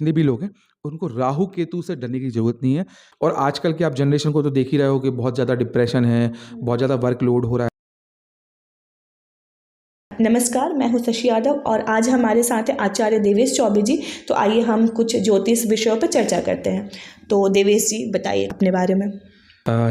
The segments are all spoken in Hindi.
जितने भी लोग हैं उनको राहु केतु से डरने की ज़रूरत नहीं है। और आजकल के आप जनरेशन को तो देख ही रहे हो कि बहुत ज़्यादा डिप्रेशन है, बहुत ज़्यादा वर्कलोड हो रहा है। नमस्कार, मैं हूं शशि यादव और आज हमारे साथ हैं आचार्य देवेश चौबे जी। तो आइए हम कुछ ज्योतिष विषयों पर चर्चा करते हैं। तो देवेश जी बताइए अपने बारे में।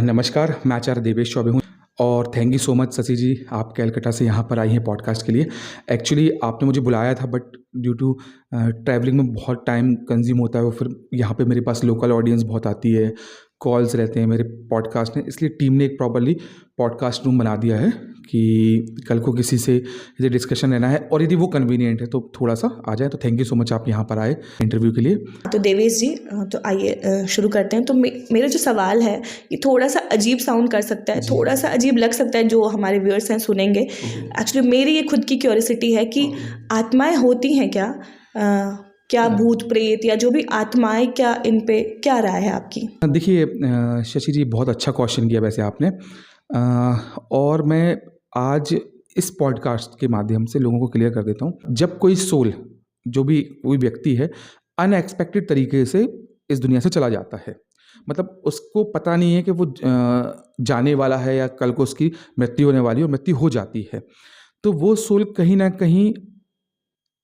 नमस्कार, मैं आचार्य देवेश चौबे हूँ और thank you so much Shashi ji, आप कैलकाटा से यहाँ पर आई हैं पॉडकास्ट के लिए। एक्चुअली आपने मुझे बुलाया था बट ड्यू टू ट्रैवलिंग में बहुत टाइम कंज्यूम होता है और फिर यहाँ पे मेरे पास लोकल ऑडियंस बहुत आती है, कॉल्स रहते हैं मेरे पॉडकास्ट में, इसलिए टीम ने एक प्रॉपरली पॉडकास्ट रूम बना दिया है कि कल को किसी से यदि डिस्कशन लेना है और यदि वो कन्वीनियंट है तो थोड़ा सा आ जाए। तो थैंक यू सो मच आप यहाँ पर आए इंटरव्यू के लिए। तो देवेश जी, तो आइए शुरू करते हैं। तो मेरा जो सवाल है ये थोड़ा सा अजीब साउंड कर सकता है, थोड़ा सा अजीब लग सकता है जो हमारे व्यूअर्स हैं सुनेंगे। एक्चुअली मेरी ये खुद की क्यूरियोसिटी है कि आत्माएं होती हैं क्या? क्या भूत प्रेत या जो भी आत्माएं, क्या इन पे क्या राय है आपकी? देखिए शशि जी, बहुत अच्छा क्वेश्चन किया वैसे आपने। और मैं आज इस पॉडकास्ट के माध्यम से लोगों को क्लियर कर देता हूँ, जब कोई सोल, जो भी कोई व्यक्ति है, अनएक्सपेक्टेड तरीके से इस दुनिया से चला जाता है, मतलब उसको पता नहीं है कि वो जाने वाला है या कल को उसकी मृत्यु होने वाली है और मृत्यु हो जाती है, तो वो सोल कहीं ना कहीं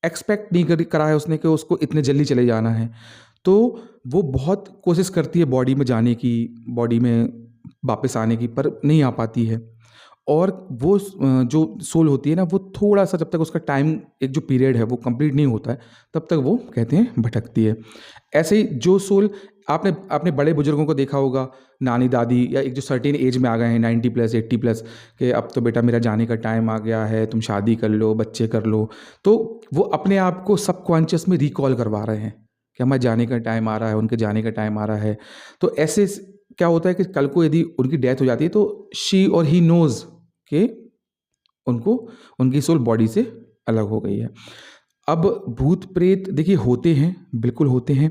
एक्सपेक्ट नहीं करा है उसने कि उसको इतने जल्दी चले जाना है, तो वो बहुत कोशिश करती है बॉडी में जाने की, बॉडी में वापस आने की, पर नहीं आ पाती है। और वो जो सोल होती है ना, वो थोड़ा सा जब तक उसका टाइम, एक जो पीरियड है वो कंप्लीट नहीं होता है, तब तक वो कहते हैं भटकती है। ऐसे ही जो सोल, आपने बड़े बुजुर्गों को देखा होगा, नानी दादी, या एक जो सर्टेन एज में आ गए हैं 90+ 80+, कि अब तो बेटा मेरा जाने का टाइम आ गया है, तुम शादी कर लो, बच्चे कर लो, तो वो अपने आप को सबकॉन्शियस में रिकॉल करवा रहे हैं कि हमारे जाने का टाइम आ रहा है, उनके जाने का टाइम आ रहा है। तो ऐसे क्या होता है कि कल को यदि उनकी डेथ हो जाती है तो शी और ही नोज़ कि उनको, उनकी सोल बॉडी से अलग हो गई है। अब भूत प्रेत देखिए होते हैं, बिल्कुल होते हैं।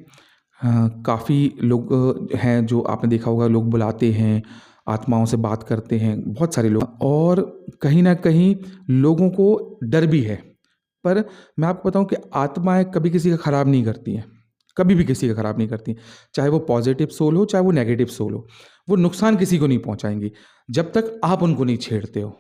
काफ़ी लोग हैं जो आपने देखा होगा, लोग बुलाते हैं, आत्माओं से बात करते हैं, बहुत सारे लोग, और कहीं ना कहीं लोगों को डर भी है। पर मैं आपको बताऊं कि आत्माएं कभी किसी का ख़राब नहीं करती हैं, कभी भी किसी का ख़राब नहीं करती, चाहे वो पॉजिटिव सोल हो चाहे वो नेगेटिव सोल हो, वो नुकसान किसी को नहीं पहुंचाएंगी जब तक आप उनको नहीं छेड़ते हो।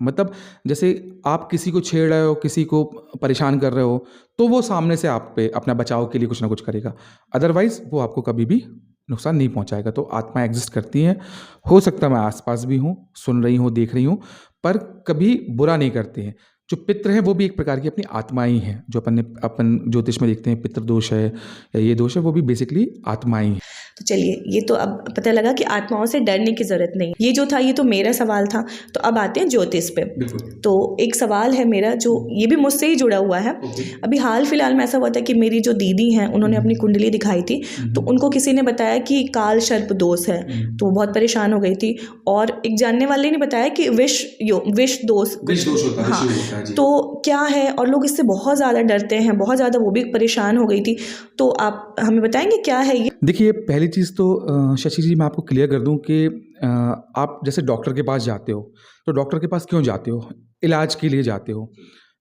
मतलब जैसे आप किसी को छेड़ रहे हो, किसी को परेशान कर रहे हो, तो वो सामने से आप पे अपना बचाव के लिए कुछ ना कुछ करेगा, अदरवाइज वो आपको कभी भी नुकसान नहीं पहुंचाएगा। तो आत्माएं एग्जिस्ट करती हैं, हो सकता है मैं आसपास भी हूँ, सुन रही हूँ, देख रही हूँ, पर कभी बुरा नहीं करते हैं। जो पितृ हैं वो भी एक प्रकार की अपनी आत्माएं ही हैं, जो अपन ज्योतिष में देखते हैं पितृ दोष है या ये दोष है, वो भी बेसिकली आत्माएं ही हैं। तो चलिए, ये तो अब पता लगा कि आत्माओं से डरने की ज़रूरत नहीं। ये जो था ये तो मेरा सवाल था। तो अब आते हैं ज्योतिष पे। तो एक सवाल है मेरा जो ये भी मुझसे ही जुड़ा हुआ है। अभी हाल फिलहाल में ऐसा हुआ था कि मेरी जो दीदी हैं उन्होंने अपनी कुंडली दिखाई थी, तो उनको किसी ने बताया कि काल सर्प दोष है, तो वो बहुत परेशान हो गई थी। और एक जानने वाले ने बताया कि विष दोष होता है। हाँ, तो क्या है, और लोग इससे बहुत ज़्यादा डरते हैं, बहुत ज़्यादा, वो भी परेशान हो गई थी। तो आप हमें बताएंगे क्या है ये? देखिए, पहली चीज़ तो शशि जी मैं आपको क्लियर कर दूं कि आप जैसे डॉक्टर के पास जाते हो, तो डॉक्टर के पास क्यों जाते हो? इलाज के लिए जाते हो।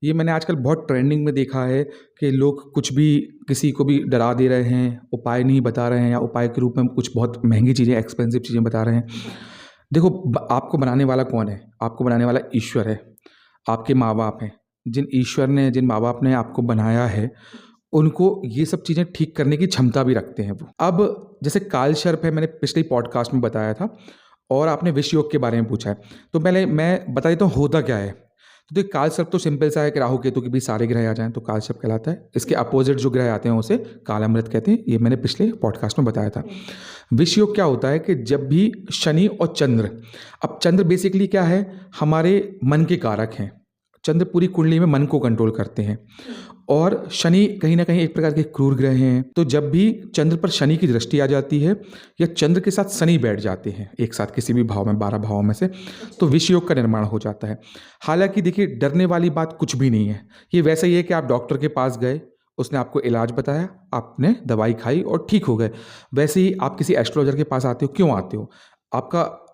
ये मैंने आजकल बहुत ट्रेंडिंग में देखा है कि लोग कुछ भी, किसी को भी डरा दे रहे हैं, उपाय नहीं बता रहे हैं, या उपाय के रूप में कुछ बहुत महंगी चीज़ें, एक्सपेंसिव चीज़ें बता रहे हैं। देखो, आपको बनाने वाला कौन है? आपको बनाने वाला ईश्वर है, आपके माँ बाप हैं। जिन ईश्वर ने, जिन माँ बाप ने आपको बनाया है, उनको ये सब चीज़ें ठीक करने की क्षमता भी रखते हैं वो। अब जैसे काल सर्प है, मैंने पिछले पॉडकास्ट में बताया था, और आपने विष योग के बारे में पूछा है, तो पहले मैं बता देता हूँ होता क्या है। तो देखिए, काल सर्प तो सिंपल सा है कि राहु केतु के बीच सारे ग्रह आ जाएं तो काल सर्प कहलाता है। इसके अपोजिट जो ग्रह आते हैं उसे कालामृत कहते हैं, ये मैंने पिछले पॉडकास्ट में बताया था। विष योग क्या होता है कि जब भी शनि और चंद्र, अब चंद्र बेसिकली क्या है, हमारे मन के कारक हैं। चंद्र पूरी कुंडली में मन को कंट्रोल करते हैं, और शनि कहीं ना कहीं एक प्रकार के क्रूर ग्रह हैं। तो जब भी चंद्र पर शनि की दृष्टि आ जाती है, या चंद्र के साथ शनि बैठ जाते हैं एक साथ किसी भी भाव में, 12 भावों में से, तो विष योग का निर्माण हो जाता है। हालांकि देखिए, डरने वाली बात कुछ भी नहीं है। ये वैसा ही है कि आप डॉक्टर के पास गए, उसने आपको इलाज बताया, आपने दवाई खाई और ठीक हो गए। वैसे ही आप किसी एस्ट्रोलॉजर के पास आते हो, क्यों आते हो?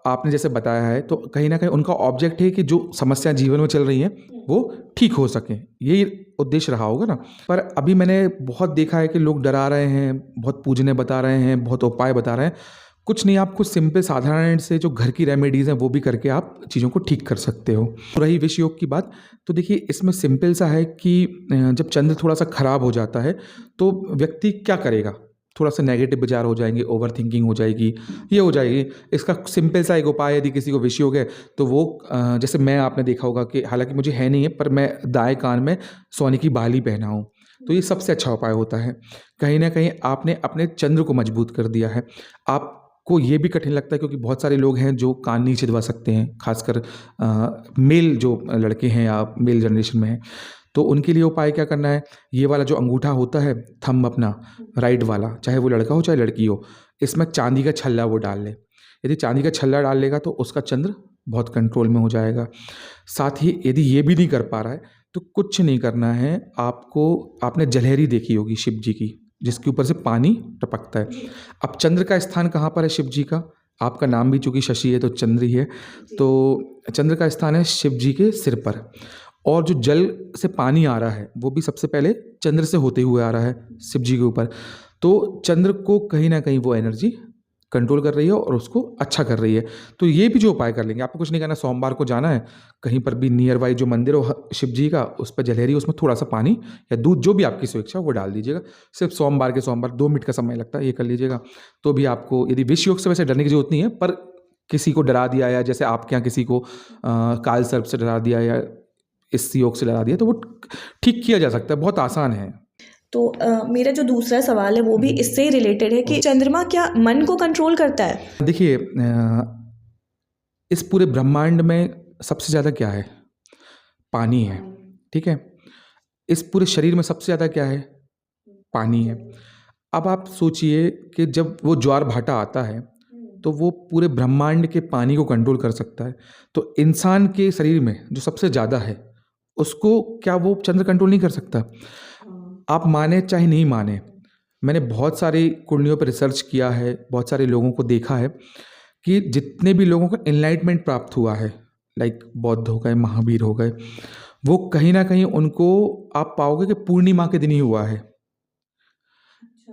आपने जैसे बताया है, तो कहीं ना कहीं उनका ऑब्जेक्ट है कि जो समस्या जीवन में चल रही है वो ठीक हो सकें, यही उद्देश्य रहा होगा ना। पर अभी मैंने बहुत देखा है कि लोग डरा रहे हैं, बहुत पूजने बता रहे हैं, बहुत उपाय बता रहे हैं। कुछ नहीं, आप कुछ सिंपल साधारण से जो घर की रेमेडीज़ हैं वो भी करके आप चीज़ों को ठीक कर सकते हो। रही विष योग की बात, तो देखिए इसमें सिंपल सा है कि जब चंद्र थोड़ा सा खराब हो जाता है तो व्यक्ति क्या करेगा, थोड़ा सा नेगेटिव विचार हो जाएंगे, ओवर थिंकिंग हो जाएगी, ये हो जाएगी। इसका सिंपल सा एक उपाय, यदि किसी को विष योग है तो वो जैसे मैं, आपने देखा होगा कि हालांकि मुझे है नहीं है, पर मैं दाएं कान में सोने की बाली पहना हूँ, तो ये सबसे अच्छा उपाय होता है। कहीं ना कहीं आपने अपने चंद्र को मजबूत कर दिया है। आपको ये भी कठिन लगता है क्योंकि बहुत सारे लोग हैं जो कान नहीं छिदवा सकते हैं, खासकर मेल जो लड़के हैं या मेल जनरेशन में हैं, तो उनके लिए उपाय क्या करना है, ये वाला जो अंगूठा होता है थंब अपना राइट वाला, चाहे वो लड़का हो चाहे लड़की हो, इसमें चांदी का छल्ला वो डाल ले। यदि चांदी का छल्ला डाल लेगा तो उसका चंद्र बहुत कंट्रोल में हो जाएगा। साथ ही यदि ये भी नहीं कर पा रहा है तो कुछ नहीं करना है आपको। आपने जलहरी देखी होगी शिव जी की, जिसके ऊपर से पानी टपकता है। अब चंद्र का स्थान कहाँ पर है शिव जी का, आपका नाम भी चूंकि शशि है तो चंद्र ही है, तो चंद्र का स्थान है शिव जी के सिर पर। और जो जल से पानी आ रहा है वो भी सबसे पहले चंद्र से होते हुए आ रहा है शिव जी के ऊपर। तो चंद्र को कहीं ना कहीं वो एनर्जी कंट्रोल कर रही है और उसको अच्छा कर रही है। तो ये भी जो उपाय कर लेंगे, आपको कुछ नहीं करना, सोमवार को जाना है कहीं पर भी नियर बाई जो मंदिर हो शिव जी का, उस पर जलहरी, उसमें थोड़ा सा पानी या दूध जो भी आपकी स्वेच्छा वो डाल दीजिएगा। सिर्फ सोमवार के सोमवार 2 मिनट का समय लगता है, ये कर लीजिएगा। तो भी आपको, यदि विष योग से वैसे डरने की जरूरत नहीं है, पर किसी को डरा दिया या जैसे आपके यहाँ किसी को काल सर्प से डरा दिया या इस योग से डरा दिया, तो वो ठीक किया जा सकता है, बहुत आसान है। तो मेरा जो दूसरा सवाल है वो भी इससे ही रिलेटेड है कि चंद्रमा क्या मन को कंट्रोल करता है? देखिए इस पूरे ब्रह्मांड में सबसे ज़्यादा क्या है, पानी है, ठीक है। इस पूरे शरीर में सबसे ज़्यादा क्या है, पानी है। अब आप सोचिए कि जब वो ज्वार भाटा आता है तो वो पूरे ब्रह्मांड के पानी को कंट्रोल कर सकता है, तो इंसान के शरीर में जो सबसे ज़्यादा है उसको क्या वो चंद्र कंट्रोल नहीं कर सकता? आप माने चाहे नहीं माने, मैंने बहुत सारी कुंडलियों पर रिसर्च किया है, बहुत सारे लोगों को देखा है कि जितने भी लोगों को एनलाइटमेंट प्राप्त हुआ है, लाइक बौद्ध हो गए, महावीर हो गए, वो कहीं ना कहीं उनको आप पाओगे कि पूर्णिमा के दिन ही हुआ है।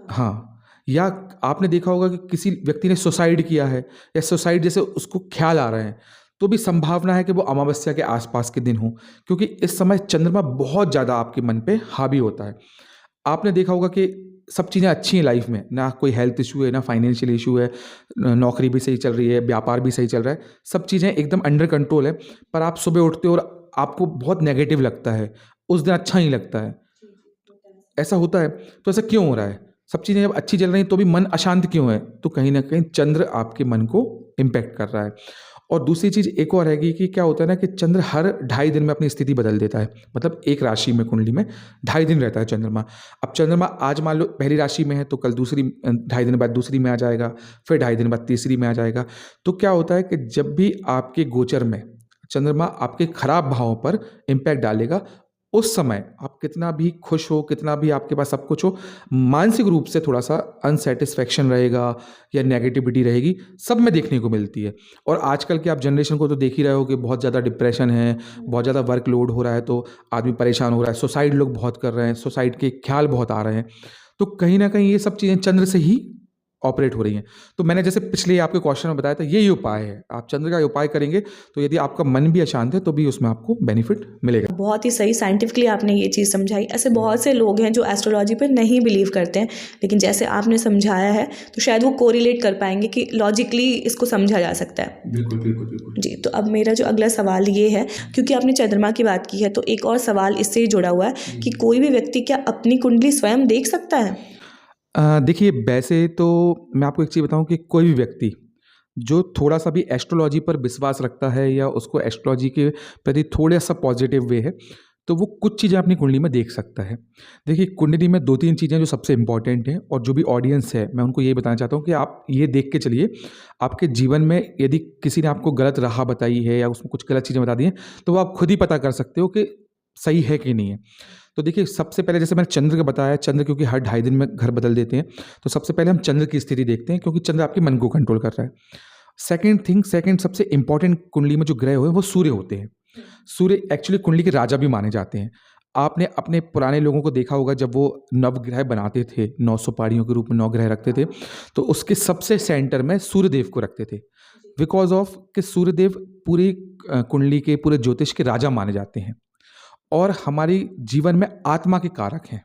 हाँ, या आपने देखा होगा कि किसी व्यक्ति ने सुसाइड किया है या सुसाइड जैसे उसको ख्याल आ रहे हैं, तो भी संभावना है कि वो अमावस्या के आसपास के दिन हो, क्योंकि इस समय चंद्रमा बहुत ज़्यादा आपके मन पे हावी होता है। आपने देखा होगा कि सब चीज़ें अच्छी हैं लाइफ में, ना कोई हेल्थ इशू है, ना फाइनेंशियल इशू है, नौकरी भी सही चल रही है, व्यापार भी सही चल रहा है, सब चीज़ें एकदम अंडर कंट्रोल है। पर आप सुबह उठते हो और आपको बहुत नेगेटिव लगता है, उस दिन अच्छा नहीं लगता है, ऐसा होता है। तो ऐसा क्यों हो रहा है? सब चीज़ें जब अच्छी चल रही हैं तो भी मन अशांत क्यों है? तो कहीं ना कहीं चंद्र आपके मन को इम्पैक्ट कर रहा है। और दूसरी चीज़ एक और रहेगी कि क्या होता है ना कि चंद्र हर 2.5 दिन में अपनी स्थिति बदल देता है, मतलब एक राशि में, कुंडली में 2.5 दिन रहता है चंद्रमा। अब चंद्रमा आज मान लो पहली राशि में है तो कल दूसरी, 2.5 दिन बाद दूसरी में आ जाएगा, फिर 2.5 दिन बाद तीसरी में आ जाएगा। तो क्या होता है कि जब भी आपके गोचर में चंद्रमा आपके खराब भावों पर इम्पैक्ट डालेगा, उस समय आप कितना भी खुश हो, कितना भी आपके पास सब कुछ हो, मानसिक रूप से थोड़ा सा अनसेटिस्फैक्शन रहेगा या नेगेटिविटी रहेगी, सब में देखने को मिलती है। और आजकल के आप जनरेशन को तो देख ही रहे हो कि बहुत ज़्यादा डिप्रेशन है, बहुत ज़्यादा वर्कलोड हो रहा है तो आदमी परेशान हो रहा है, सुसाइड लोग बहुत कर रहे हैं, सुसाइड के ख्याल बहुत आ रहे हैं। तो कहीं ना कहीं ये सब चीज़ें चंद्र से ही ऑपरेट हो रही हैं। तो मैंने जैसे पिछले आपके क्वेश्चन में बताया था, यही उपाय है, आप चंद्र का उपाय करेंगे तो यदि आपका मन भी अशांत है तो भी उसमें आपको बेनिफिट मिलेगा। बहुत ही सही साइंटिफिकली आपने ये चीज़ समझाई। ऐसे बहुत से लोग हैं जो एस्ट्रोलॉजी पर नहीं बिलीव करते हैं, लेकिन जैसे आपने समझाया है तो शायद वो कोरिलेट कर पाएंगे कि लॉजिकली इसको समझा जा सकता है। बिल्कुल बिल्कुल बिल्कुल जी, तो अब मेरा जो अगला सवाल ये है, क्योंकि आपने चंद्रमा की बात की है तो एक और सवाल इससे ही जुड़ा हुआ है कि कोई भी व्यक्ति क्या अपनी कुंडली स्वयं देख सकता है? देखिए वैसे तो मैं आपको एक चीज़ बताऊं कि कोई भी व्यक्ति जो थोड़ा सा भी एस्ट्रोलॉजी पर विश्वास रखता है या उसको एस्ट्रोलॉजी के प्रति थोड़ा सा पॉजिटिव वे है, तो वो कुछ चीज़ें अपनी कुंडली में देख सकता है। देखिए कुंडली में 2-3 चीज़ें जो सबसे इंपॉर्टेंट हैं, और जो भी ऑडियंस है मैं उनको ये बताना चाहता हूँ कि आप ये देख के चलिए, आपके जीवन में यदि किसी ने आपको गलत राह बताई है या उसमें कुछ गलत चीज़ें बता दी हैं, तो वो आप खुद ही पता कर सकते हो कि सही है कि नहीं है। तो देखिए सबसे पहले जैसे मैंने चंद्र का बताया, चंद्र क्योंकि हर 2.5 दिन में घर बदल देते हैं, तो सबसे पहले हम चंद्र की स्थिति देखते हैं क्योंकि चंद्र आपके मन को कंट्रोल कर रहा है। सेकंड सबसे इंपॉर्टेंट कुंडली में जो ग्रह हुए वो सूर्य होते हैं। सूर्य एक्चुअली कुंडली के राजा भी माने जाते हैं। आपने अपने पुराने लोगों को देखा होगा जब वो नवग्रह बनाते थे, 9 सुपारियों के रूप में 9 ग्रह रखते थे, तो उसके सबसे सेंटर में सूर्यदेव को रखते थे। बिकॉज़ ऑफ कि सूर्यदेव पूरी कुंडली के, पूरे ज्योतिष के राजा माने जाते हैं और हमारी जीवन में आत्मा के कारक हैं।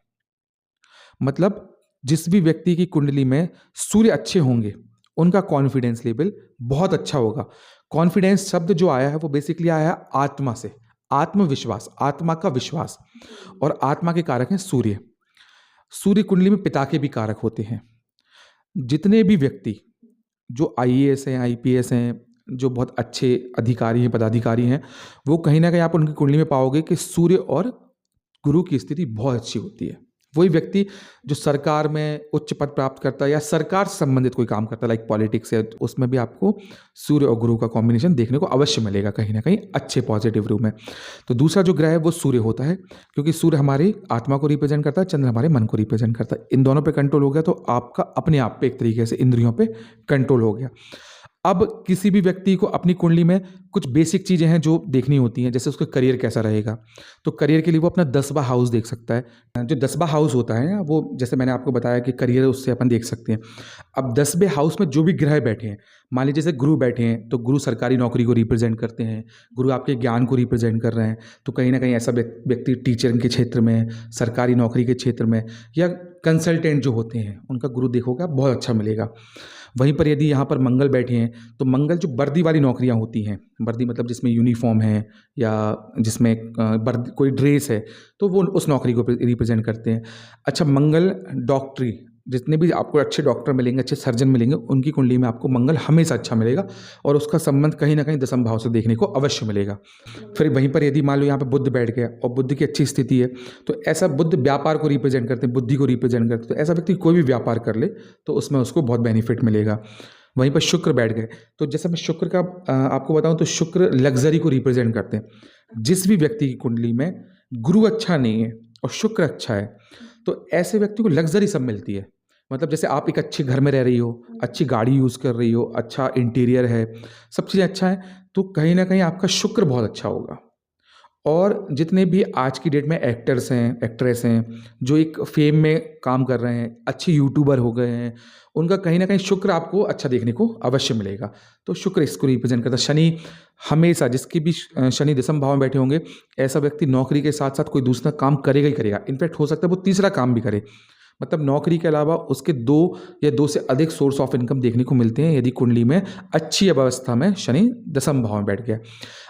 मतलब जिस भी व्यक्ति की कुंडली में सूर्य अच्छे होंगे, उनका कॉन्फिडेंस लेवल बहुत अच्छा होगा। कॉन्फिडेंस शब्द जो आया है वो बेसिकली आया है आत्मा से, आत्मविश्वास, आत्मा का विश्वास, और आत्मा के कारक हैं सूर्य। सूर्य कुंडली में पिता के भी कारक होते हैं। जितने भी व्यक्ति जो आईएएस हैं, आईपीएस हैं, जो बहुत अच्छे अधिकारी हैं, पदाधिकारी हैं, वो कहीं न कहीं आप उनकी कुंडली में पाओगे कि सूर्य और गुरु की स्थिति बहुत अच्छी होती है। वही व्यक्ति जो सरकार में उच्च पद प्राप्त करता है या सरकार से संबंधित कोई काम करता है, लाइक पॉलिटिक्स है, तो उसमें भी आपको सूर्य और गुरु का कॉम्बिनेशन देखने को अवश्य मिलेगा कहीं न कहीं अच्छे पॉजिटिव वे में। तो दूसरा जो ग्रह है वो सूर्य होता है, क्योंकि सूर्य हमारी आत्मा को रिप्रेजेंट करता है, चंद्र हमारे मन को रिप्रेजेंट करता है। इन दोनों पे कंट्रोल हो गया तो आपका अपने आप पे एक तरीके से इंद्रियों पे कंट्रोल हो गया। अब किसी भी व्यक्ति को अपनी कुंडली में कुछ बेसिक चीज़ें हैं जो देखनी होती हैं, जैसे उसका करियर कैसा रहेगा। तो करियर के लिए वो अपना 10वां हाउस देख सकता है। जो 10वां हाउस होता है वो, जैसे मैंने आपको बताया कि करियर उससे अपन देख सकते हैं। अब 10वें हाउस में जो भी ग्रह बैठे हैं, मान लीजिए जैसे गुरु बैठे हैं, तो गुरु सरकारी नौकरी को रिप्रेजेंट करते हैं, गुरु आपके ज्ञान को रिप्रेजेंट कर रहे हैं। तो कहीं ना कहीं ऐसा व्यक्ति टीचर के क्षेत्र में, सरकारी नौकरी के क्षेत्र में, या कंसल्टेंट जो होते हैं, उनका गुरु देखोगे बहुत अच्छा मिलेगा। वहीं पर यदि यहाँ पर मंगल बैठे हैं, तो मंगल जो वर्दी वाली नौकरियाँ होती हैं, वर्दी मतलब जिसमें यूनिफॉर्म है या जिसमें वर्दी कोई ड्रेस है, तो वो उस नौकरी को रिप्रेजेंट करते हैं। अच्छा, मंगल डॉक्टरी, जितने भी आपको अच्छे डॉक्टर मिलेंगे, अच्छे सर्जन मिलेंगे, उनकी कुंडली में आपको मंगल हमेशा अच्छा मिलेगा और उसका संबंध कहीं ना कहीं 10वें भाव से देखने को अवश्य मिलेगा। फिर वहीं पर यदि मान लो यहाँ पे बुध बैठ गया और बुध की अच्छी स्थिति है, तो ऐसा बुध व्यापार को रिप्रेजेंट करते हैं, बुद्धि को रिप्रेजेंट करते हैं, तो ऐसा व्यक्ति कोई भी व्यापार कर ले तो उसमें उसको बहुत बेनिफिट मिलेगा। वहीं पर शुक्र बैठ गए, तो जैसे मैं शुक्र का आपको बताऊं, तो शुक्र लग्जरी को रिप्रेजेंट करते हैं। जिस भी व्यक्ति की कुंडली में गुरु अच्छा नहीं है और शुक्र अच्छा है, तो ऐसे व्यक्ति को लग्जरी सब मिलती है। मतलब जैसे आप एक अच्छे घर में रह रही हो, अच्छी गाड़ी यूज़ कर रही हो, अच्छा इंटीरियर है, सब चीज़ें अच्छा है, तो कहीं ना कहीं आपका शुक्र बहुत अच्छा होगा। और जितने भी आज की डेट में एक्टर्स हैं, एक्ट्रेस हैं, जो एक फेम में काम कर रहे हैं, अच्छे यूट्यूबर हो गए हैं, उनका कहीं ना कहीं शुक्र आपको अच्छा देखने को अवश्य मिलेगा। तो शुक्र इसको रिप्रेजेंट करता है। शनि हमेशा, जिसकी भी शनि 10वें भाव में बैठे होंगे, ऐसा व्यक्ति नौकरी के साथ साथ कोई दूसरा काम करेगा ही करेगा। इनफैक्ट हो सकता है वो तीसरा काम भी करे, मतलब नौकरी के अलावा उसके 2 या 2 से अधिक सोर्स ऑफ इनकम देखने को मिलते हैं यदि कुंडली में अच्छी अवस्था में शनि 10वें भाव में बैठ गया।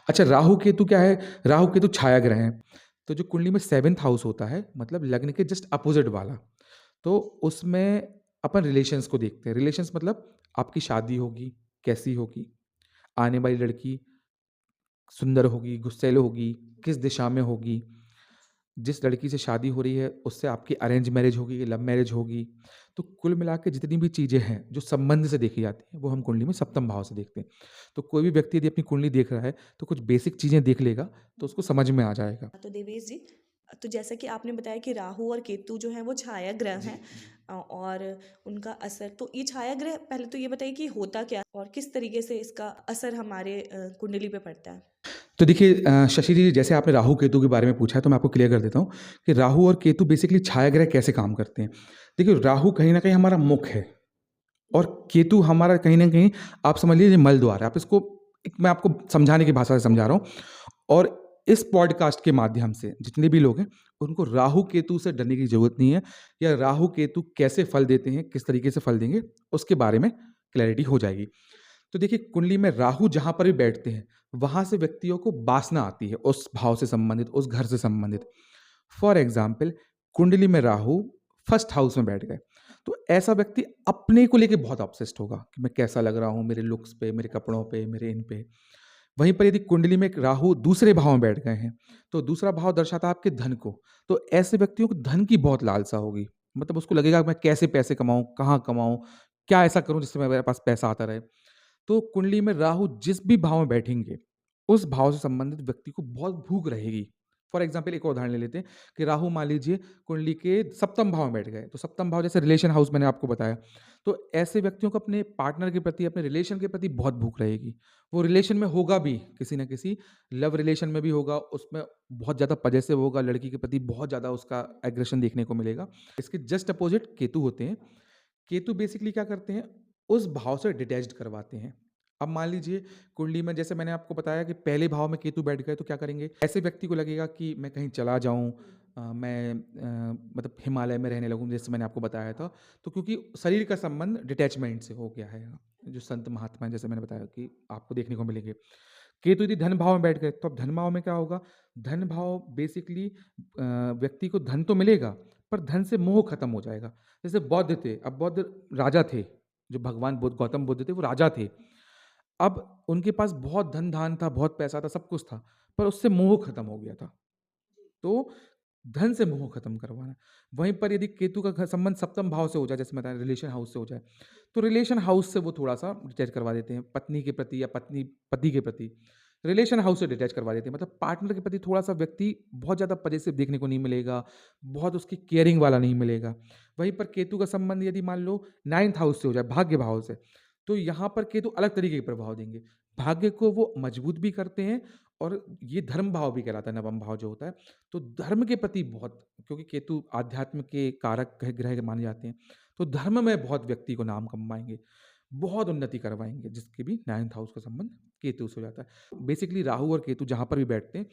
अच्छा, राहु केतु क्या है? राहु केतु छाया ग्रह हैं। तो जो कुंडली में 7th हाउस होता है, मतलब लग्न के जस्ट अपोजिट वाला, तो उसमें अपन रिलेशंस को देखते हैं। रिलेशंस मतलब आपकी शादी होगी, कैसी होगी, आने वाली लड़की सुंदर होगी, गुस्सैल होगी, किस दिशा में होगी, जिस लड़की से शादी हो रही है उससे आपकी अरेंज मैरिज होगी, लव मैरिज होगी। तो कुल मिला के जितनी भी चीज़ें हैं जो संबंध से देखी जाती हैं, वो हम कुंडली में सप्तम भाव से देखते हैं। तो कोई भी व्यक्ति यदि अपनी कुंडली देख रहा है तो कुछ बेसिक चीज़ें देख लेगा तो उसको समझ में आ जाएगा। तो देवेश जी, तो जैसा कि आपने बताया कि राहु और केतु जो हैं वो छाया ग्रह हैं, और उनका असर, तो ये छाया ग्रह, पहले तो ये बताइए कि होता क्या और किस तरीके से इसका असर हमारे कुंडली पे पड़ता है। तो देखिए शशि जी, जैसे आपने राहु केतु के बारे में पूछा है तो मैं आपको क्लियर कर देता हूँ कि राहु और केतु बेसिकली छाया ग्रह कैसे काम करते हैं। देखिए, राहु कहीं ना कहीं हमारा मुख है और केतु हमारा कहीं ना कहीं, आप समझ लीजिए, मल द्वार है। आप इसको मैं आपको समझाने की भाषा से समझा रहा हूँ। और इस पॉडकास्ट के माध्यम से जितने भी लोग हैं उनको राहु केतु से डरने की जरूरत नहीं है, या राहु केतु कैसे फल देते हैं, किस तरीके से फल देंगे, उसके बारे में क्लैरिटी हो जाएगी। तो देखिए, कुंडली में राहु जहां पर भी बैठते हैं वहां से व्यक्तियों को वासना आती है, उस भाव से संबंधित, उस घर से संबंधित। फॉर एग्जाम्पल, कुंडली में राहु फर्स्ट हाउस में बैठ गए तो ऐसा व्यक्ति अपने को लेके बहुत ऑब्सेस्ड होगा कि मैं कैसा लग रहा हूँ, मेरे लुक्स पे, मेरे कपड़ों पे, मेरे इन पे। वहीं पर यदि कुंडली में एक राहु दूसरे भाव में बैठ गए हैं तो दूसरा भाव दर्शाता है आपके धन को। तो ऐसे व्यक्तियों को धन की बहुत लालसा होगी, मतलब उसको लगेगा मैं कैसे पैसे कमाऊं, कहाँ कमाऊं, क्या ऐसा करूं जिससे मेरे पास पैसा आता रहे। तो कुंडली में राहु जिस भी भाव में बैठेंगे, उस भाव से संबंधित व्यक्ति को बहुत भूख रहेगी। फॉर एग्जाम्पल एक और उदाहरण ले लेते हैं कि राहु मान लीजिए कुंडली के सप्तम भाव में बैठ गए, तो सप्तम भाव जैसे रिलेशन हाउस मैंने आपको बताया, तो ऐसे व्यक्तियों को अपने पार्टनर के प्रति, अपने रिलेशन के प्रति बहुत भूख रहेगी। वो रिलेशन में होगा भी, किसी ना किसी लव रिलेशन में भी होगा, उसमें बहुत ज़्यादा पजेसिव होगा, लड़की के प्रति बहुत ज़्यादा उसका एग्रेशन देखने को मिलेगा। इसके जस्ट अपोजिट केतु होते हैं। केतु बेसिकली क्या करते हैं, उस भाव से डिटैच्ड करवाते हैं। अब मान लीजिए कुंडली में जैसे मैंने आपको बताया कि पहले भाव में केतु बैठ गए, तो क्या करेंगे, ऐसे व्यक्ति को लगेगा कि मैं कहीं चला जाऊं, मैं मतलब हिमालय में रहने लगूं, जैसे मैंने आपको बताया था। तो क्योंकि शरीर का संबंध डिटैचमेंट से हो गया है, जो संत महात्मा हैं जैसे मैंने बताया कि आपको देखने को मिलेंगे। केतु यदि धन भाव में बैठ गए, तो अब धन भाव में क्या होगा, धन भाव बेसिकली व्यक्ति को धन तो मिलेगा, पर धन से मोह खत्म हो जाएगा। जैसे बौद्ध थे, अब बौद्ध राजा थे, जो भगवान बुद्ध, गौतम बुद्ध थे, वो राजा थे। अब उनके पास बहुत धन धान था, बहुत पैसा था, सब कुछ था, पर उससे मोह खत्म हो गया था। तो धन से मोह खत्म करवाना। वहीं पर यदि केतु का संबंध सप्तम भाव से हो जाए, जैसे बताया रिलेशन हाउस से हो जाए, तो रिलेशन हाउस से वो थोड़ा सा डिटैच करवा देते हैं, पत्नी के प्रति या पत्नी पति के प्रति रिलेशन हाउस से डिटैच करवा देते हैं। मतलब पार्टनर के प्रति थोड़ा सा व्यक्ति बहुत ज़्यादा पजेसिव देखने को नहीं मिलेगा, बहुत उसकी केयरिंग वाला नहीं मिलेगा। वहीं पर केतु का संबंध यदि मान लो 9th हाउस से हो जाए, भाग्य भाव से, तो यहाँ पर केतु अलग तरीके के प्रभाव देंगे। भाग्य को वो मजबूत भी करते हैं, और ये धर्म भाव भी कहलाता है, नवम भाव जो होता है। तो धर्म के प्रति बहुत, क्योंकि केतु आध्यात्म के कारक ग्रह माने जाते हैं, तो धर्म में बहुत व्यक्ति को नाम कमाएंगे, बहुत उन्नति करवाएंगे, जिसके भी 9th हाउस का संबंध केतु से हो जाता है। बेसिकली राहु और केतु जहाँ पर भी बैठते हैं,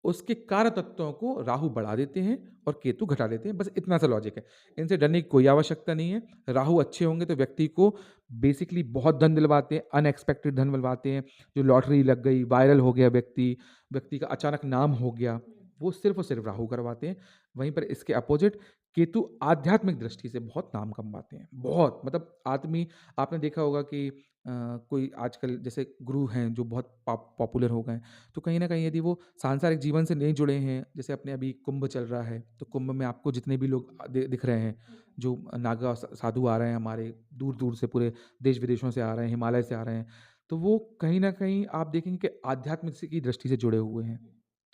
उसके कार्य तत्वों को राहु बढ़ा देते हैं और केतु घटा देते हैं। बस इतना सा लॉजिक है, इनसे डरने की कोई आवश्यकता नहीं है। राहु अच्छे होंगे तो व्यक्ति को बेसिकली बहुत धन दिलवाते हैं, अनएक्सपेक्टेड धन दिलवाते हैं। जो लॉटरी लग गई, वायरल हो गया व्यक्ति का अचानक नाम हो गया, वो सिर्फ और सिर्फ राहु करवाते हैं। वहीं पर इसके अपोजिट केतु आध्यात्मिक दृष्टि से बहुत नाम कमाते हैं, बहुत, मतलब आदमी, आपने देखा होगा कि कोई आजकल जैसे गुरु हैं जो बहुत पॉपुलर हो गए हैं, तो कहीं ना कहीं यदि वो सांसारिक जीवन से नहीं जुड़े हैं, जैसे अपने अभी कुंभ चल रहा है, तो कुंभ में आपको जितने भी लोग दिख रहे हैं, जो नागा साधु आ रहे हैं, हमारे दूर दूर से पूरे देश विदेशों से आ रहे हैं, हिमालय से आ रहे हैं, तो वो कहीं ना कहीं आप देखेंगे कि आध्यात्मिक की दृष्टि से जुड़े हुए हैं।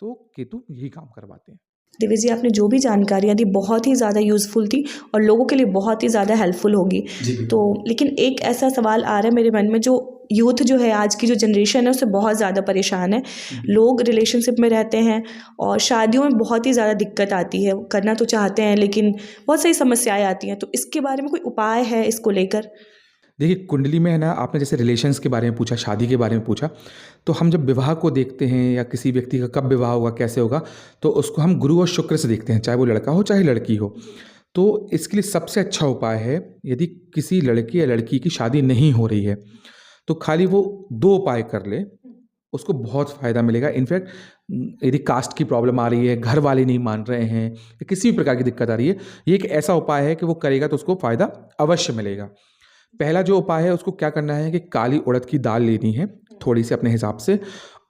तो केतु यही काम करवाते हैं। दिव्य जी, आपने जो भी जानकारियाँ दी बहुत ही ज़्यादा यूज़फुल थी और लोगों के लिए बहुत ही ज़्यादा हेल्पफुल होगी। तो लेकिन एक ऐसा सवाल आ रहा है मेरे मन में, जो यूथ जो है, आज की जो जनरेशन है, उससे बहुत ज़्यादा परेशान है। लोग रिलेशनशिप में रहते हैं और शादियों में बहुत ही ज़्यादा दिक्कत आती है, करना तो चाहते हैं लेकिन बहुत सारी समस्याएं आती हैं। तो इसके बारे में कोई उपाय है इसको लेकर? देखिए, कुंडली में है ना, आपने जैसे रिलेशंस के बारे में पूछा, शादी के बारे में पूछा, तो हम जब विवाह को देखते हैं या किसी व्यक्ति का कब विवाह होगा, कैसे होगा, तो उसको हम गुरु और शुक्र से देखते हैं, चाहे वो लड़का हो चाहे लड़की हो। तो इसके लिए सबसे अच्छा उपाय है, यदि किसी लड़के या लड़की की शादी नहीं हो रही है, तो खाली वो 2 उपाय कर ले, उसको बहुत फ़ायदा मिलेगा। इनफैक्ट यदि कास्ट की प्रॉब्लम आ रही है, घर वाले नहीं मान रहे हैं, या किसी भी प्रकार की दिक्कत आ रही है, ये एक ऐसा उपाय है कि वो करेगा तो उसको फ़ायदा अवश्य मिलेगा। पहला जो उपाय है, उसको क्या करना है कि काली उड़द की दाल लेनी है, थोड़ी सी अपने हिसाब से,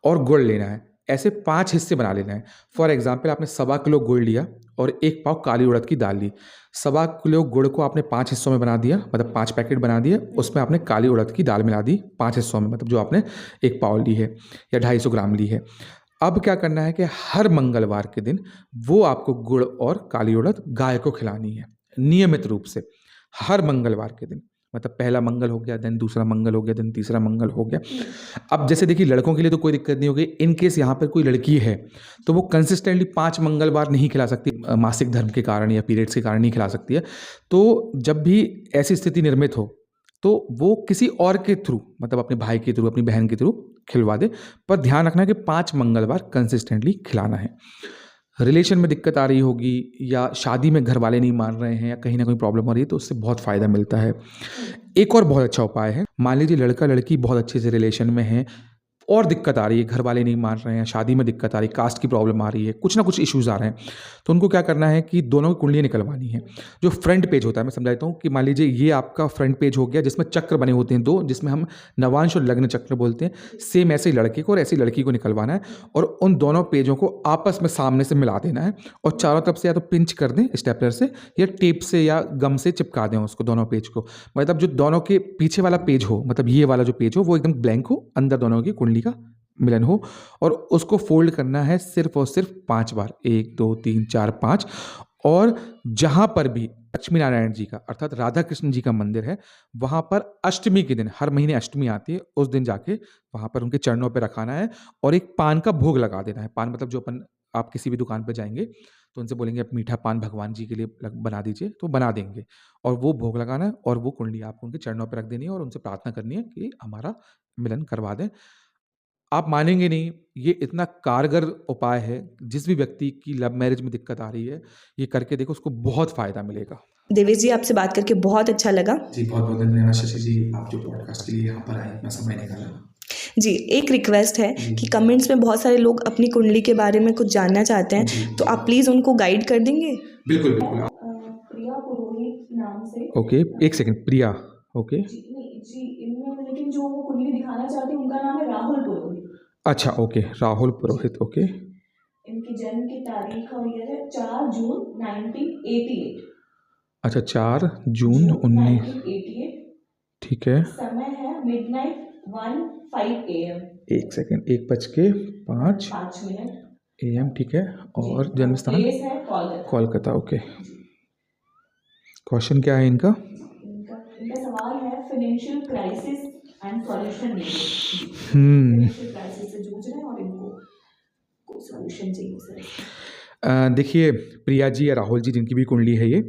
और गुड़ लेना है। ऐसे 5 हिस्से बना लेना है। फॉर एग्जाम्पल, आपने 1.25 किलो गुड़ लिया और 1 पाव काली उड़द की दाल ली। 1.25 किलो गुड़ को आपने 5 हिस्सों में बना दिया, मतलब 5 पैकेट बना दिए। उसमें आपने काली उड़द की दाल मिला दी 5 हिस्सों में, मतलब जो आपने 1 पाव ली है या 250 ग्राम ली है। अब क्या करना है कि हर मंगलवार के दिन वो आपको गुड़ और काली उड़द गाय को खिलानी है, नियमित रूप से, हर मंगलवार के दिन। मतलब पहला मंगल हो गया, देन दूसरा मंगल हो गया, देन तीसरा मंगल हो गया। अब जैसे देखिए, लड़कों के लिए तो कोई दिक्कत नहीं होगी। इन केस यहाँ पर कोई लड़की है तो वो कंसिस्टेंटली 5 मंगलवार नहीं खिला सकती, मासिक धर्म के कारण या पीरियड्स के कारण नहीं खिला सकती है। तो जब भी ऐसी स्थिति निर्मित हो, तो वो किसी और के थ्रू, मतलब अपने भाई के थ्रू, अपनी बहन के थ्रू खिलवा दे, पर ध्यान रखना है कि 5 मंगलवार कंसिस्टेंटली खिलाना है। रिलेशन में दिक्कत आ रही होगी या शादी में घर वाले नहीं मान रहे हैं या कहीं ना कहीं प्रॉब्लम आ रही है, तो उससे बहुत फ़ायदा मिलता है। एक और बहुत अच्छा उपाय है, मान लीजिए लड़का लड़की बहुत अच्छे से रिलेशन में है और दिक्कत आ रही है, घर वाले नहीं मान रहे हैं, शादी में दिक्कत आ रही है, कास्ट की प्रॉब्लम आ रही है, कुछ ना कुछ इश्यूज़ आ रहे हैं, तो उनको क्या करना है कि दोनों की कुंडलियाँ निकलवानी है। जो फ्रंट पेज होता है, मैं समझाता हूँ कि मान लीजिए ये आपका फ्रंट पेज हो गया, जिसमें चक्र बने होते हैं 2, जिसमें हम नवांश और लग्न चक्र बोलते हैं। सेम ऐसे ही लड़के को और ऐसी लड़की को निकलवाना है और उन दोनों पेजों को आपस में सामने से मिला देना है और चारों तरफ से या तो पिंच कर दें स्टेपलर से या टेप से या गम से चिपका दें उसको, दोनों पेज को। मतलब जो दोनों के पीछे वाला पेज हो, मतलब ये वाला जो पेज हो, वो एकदम ब्लैंक हो, अंदर दोनों की कुंडली का मिलन हो, और उसको फोल्ड करना है सिर्फ और सिर्फ 5 बार, 1 2 3 4 5। और जहाँ पर भी लक्ष्मी नारायण जी का अर्थात राधा कृष्ण जी का मंदिर है, वहाँ पर अष्टमी के दिन, हर महीने अष्टमी आती है, उस दिन जाके वहाँ पर उनके चरणों पे रखाना है और एक पान का भोग लगा देना है। पान मतलब जो आप किसी भी दुकान पे जाएंगे तो उनसे बोलेंगे आप मीठा पान भगवान जी के लिए बना दीजिए, तो बना देंगे, और वो भोग लगाना है और वो कुंडली आपको उनके चरणों पर रख देनी है और उनसे प्रार्थना करनी है कि हमारा मिलन करवा दें। आप मानेंगे नहीं, ये इतना कारगर उपाय है। जिस भी व्यक्ति की लव मैरिज में दिक्कत आ रही है, ये करके देखो, उसको बहुत फायदा मिलेगा। देवेश जी, आपसे बात करके बहुत अच्छा लगा। जी, बहुत बहुत धन्यवाद शशि जी, आप जो पॉडकास्ट के लिए यहाँ पर आए, इतना समय निकाला। जी, एक रिक्वेस्ट है कि कमेंट्स में बहुत सारे लोग अपनी कुंडली के बारे में कुछ जानना चाहते हैं, तो आप प्लीज़ उनको गाइड कर देंगे। बिल्कुल बिल्कुल। प्रिया पुरोहित नाम से। ओके, एक सेकंड, प्रिया। ओके जी, इनमें लेकिन जो वो कुंडली दिखाना चाहते हैं उनका नाम है राहुल पुरोहित। अच्छा, ओके, राहुल पुरोहित। ओके, इनकी जन्म की तारीख और ये है 4 जून 1988। अच्छा, 4 जून 1988। ठीक है। समय है midnight 1:05 AM। एक सेकंड, 1:05 AM, ठीक है। और जन्म स्थान प्लेस है कोलकाता। कोलकाता। ओके, क्वेश्चन क्या है इनका? इनका सवाल है financial crisis and solution financial crisis से जूझ रहे हैं और इनको सॉल्यूशन चाहिए सर। देखिए, प्रिया जी या राहुल जी, जिनकी भी कुंडली है ये,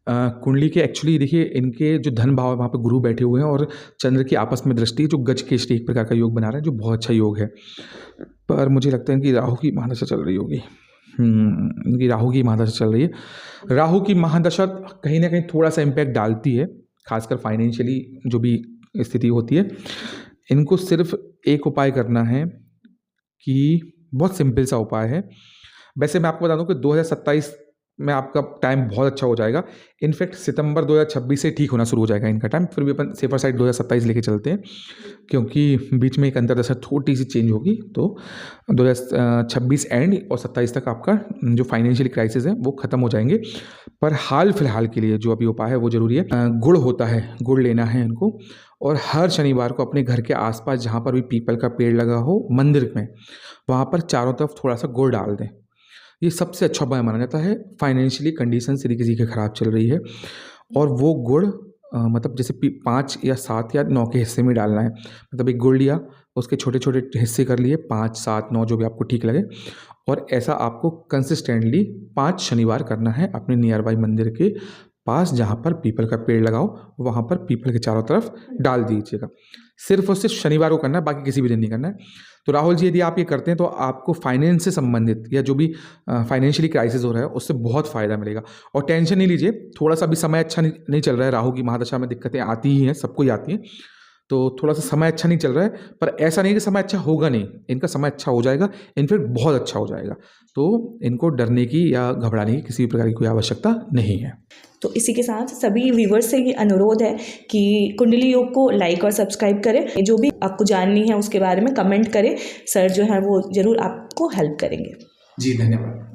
कुंडली के एक्चुअली देखिए, इनके जो धन भाव है वहाँ पे गुरु बैठे हुए हैं और चंद्र की आपस में दृष्टि, जो गज केसरी एक प्रकार का योग बना रहा है, जो बहुत अच्छा योग है। पर मुझे लगता है कि राहु की महादशा चल रही होगी। इनकी राहु की महादशा चल रही है। राहु की महादशा कहीं ना कहीं थोड़ा सा इम्पैक्ट डालती है, खासकर फाइनेंशियली जो भी स्थिति होती है। इनको सिर्फ एक उपाय करना है, कि बहुत सिंपल सा उपाय है। वैसे मैं आपको बता दूं कि 2027 में आपका टाइम बहुत अच्छा हो जाएगा। इनफैक्ट सितंबर 2026 से ठीक होना शुरू हो जाएगा इनका टाइम। फिर भी अपन सेफर साइड 2027 लेके चलते हैं, क्योंकि बीच में एक अंतर्दशा थोड़ी सी चेंज होगी। तो 2026 एंड और 27 तक आपका जो फाइनेंशियल क्राइसिस है वो ख़त्म हो जाएंगे। पर हाल फिलहाल के लिए जो अभी उपाय है वो ज़रूरी है। गुड़ होता है, गुड़ लेना है इनको, और हर शनिवार को अपने घर के आसपास जहाँ पर भी पीपल का पेड़ लगा हो मंदिर में, वहाँ पर चारों तरफ थोड़ा सा गुड़ डाल दें। ये सबसे अच्छा उपाय माना जाता है। फाइनेंशियली कंडीशन यदि किसी की ख़राब चल रही है, और वो गुड़ मतलब जैसे 5 या 7 या 9 के हिस्से में डालना है। मतलब एक गुड़ लिया, उसके छोटे छोटे हिस्से कर लिए, 5 7 9 जो भी आपको ठीक लगे, और ऐसा आपको कंसिस्टेंटली 5 शनिवार करना है अपने नियर बाई मंदिर के पास, जहाँ पर पीपल का पेड़ लगाओ वहाँ पर पीपल के चारों तरफ डाल दीजिएगा। सिर्फ और सिर्फ शनिवार को करना है, बाकी किसी भी दिन नहीं करना है। तो राहुल जी, यदि आप ये करते हैं तो आपको फाइनेंस से संबंधित या जो भी फाइनेंशियली क्राइसिस हो रहा है उससे बहुत फ़ायदा मिलेगा। और टेंशन नहीं लीजिए, थोड़ा सा भी समय अच्छा नहीं चल रहा है। राहु की महादशा में दिक्कतें आती ही हैं, सबको ही आती हैं। तो थोड़ा सा समय अच्छा नहीं चल रहा है, पर ऐसा नहीं कि समय अच्छा होगा नहीं, इनका समय अच्छा हो जाएगा, इनफैक्ट बहुत अच्छा हो जाएगा। तो इनको डरने की या घबराने की किसी भी प्रकार की कोई आवश्यकता नहीं है। तो इसी के साथ सभी व्यूवर्स से ये अनुरोध है कि कुंडली योग को लाइक और सब्सक्राइब करें। जो भी आपको जाननी है उसके बारे में कमेंट करें, सर जो है वो ज़रूर आपको हेल्प करेंगे। जी, धन्यवाद।